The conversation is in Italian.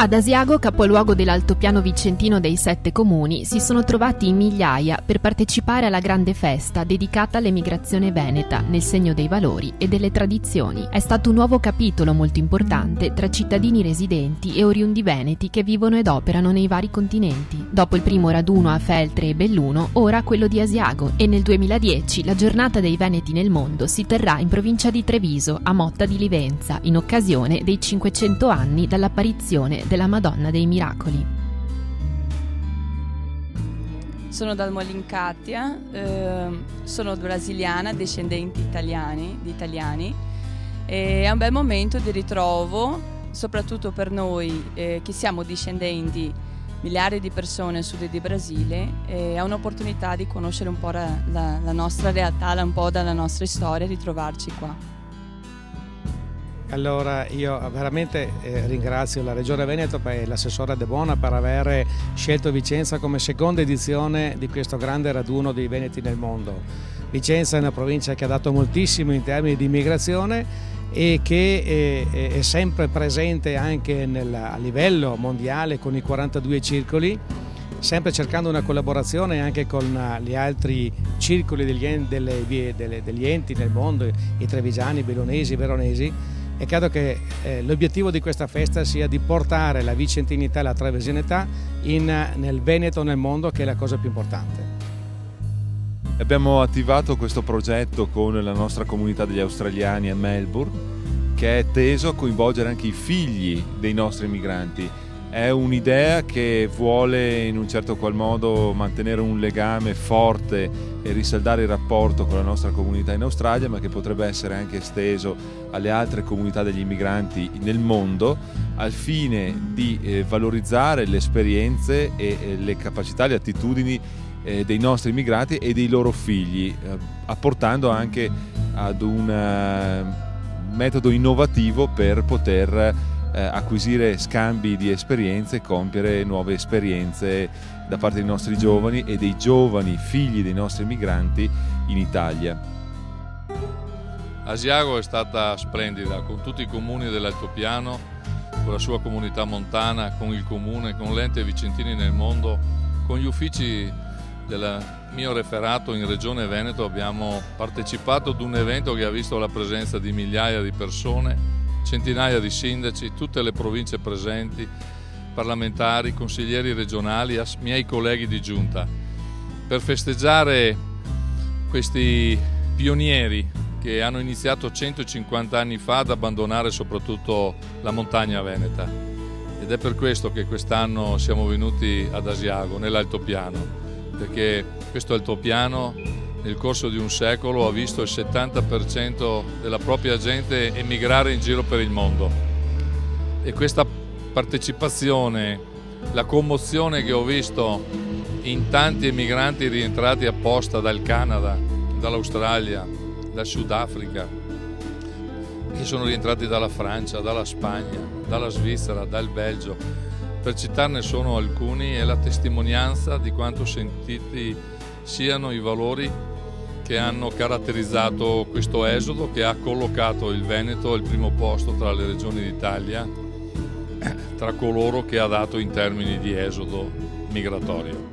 Ad Asiago, capoluogo dell'altopiano vicentino dei 7 comuni, si sono trovati in migliaia per partecipare alla grande festa dedicata all'emigrazione veneta nel segno dei valori e delle tradizioni. È stato un nuovo capitolo molto importante tra cittadini residenti e oriundi veneti che vivono ed operano nei vari continenti. Dopo il primo raduno a Feltre e Belluno, ora quello di Asiago, e nel 2010 la giornata dei veneti nel mondo si terrà in provincia di Treviso, a Motta di Livenza, in occasione dei 500 anni dall'apparizione della Madonna dei Miracoli. Sono dal Molincatia, sono brasiliana, discendenti di italiani, e è un bel momento di ritrovo, soprattutto per noi che siamo discendenti miliardi di persone nel sud di Brasile, è un'opportunità di conoscere un po' la nostra realtà, un po' dalla nostra storia e ritrovarci qua. Allora io veramente ringrazio la Regione Veneto e l'assessore De Bona per aver scelto Vicenza come seconda edizione di questo grande raduno dei Veneti nel mondo. Vicenza è una provincia che ha dato moltissimo in termini di immigrazione e che è sempre presente anche a livello mondiale con i 42 circoli, sempre cercando una collaborazione anche con gli altri circoli degli enti nel mondo, i trevigiani, i bellunesi, i veronesi. E credo che l'obiettivo di questa festa sia di portare la vicentinità e la trevisinità nel Veneto, nel mondo, che è la cosa più importante. Abbiamo attivato questo progetto con la nostra comunità degli australiani a Melbourne, che è teso a coinvolgere anche i figli dei nostri migranti. È un'idea che vuole in un certo qual modo mantenere un legame forte e risaldare il rapporto con la nostra comunità in Australia, ma che potrebbe essere anche esteso alle altre comunità degli immigranti nel mondo, al fine di valorizzare le esperienze e le capacità, le attitudini dei nostri immigrati e dei loro figli, apportando anche ad un metodo innovativo per poter acquisire scambi di esperienze e compiere nuove esperienze da parte dei nostri giovani e dei giovani figli dei nostri migranti in Italia. Asiago è stata splendida, con tutti i comuni dell'altopiano, con la sua comunità montana, con il comune, con l'ente Vicentini nel mondo, con gli uffici del mio referato in Regione Veneto. Abbiamo partecipato ad un evento che ha visto la presenza di migliaia di persone, centinaia di sindaci, tutte le province presenti, parlamentari, consiglieri regionali, miei colleghi di giunta, per festeggiare questi pionieri che hanno iniziato 150 anni fa ad abbandonare soprattutto la montagna veneta. Ed è per questo che quest'anno siamo venuti ad Asiago, nell'altopiano, perché questo altopiano nel corso di un secolo ha visto il 70% della propria gente emigrare in giro per il mondo, e questa partecipazione, la commozione che ho visto in tanti emigranti rientrati apposta dal Canada, dall'Australia, dal Sudafrica, che sono rientrati dalla Francia, dalla Spagna, dalla Svizzera, dal Belgio, per citarne solo alcuni, è la testimonianza di quanto sentiti siano i valori che hanno caratterizzato questo esodo, che ha collocato il Veneto al primo posto tra le regioni d'Italia, tra coloro che ha dato in termini di esodo migratorio.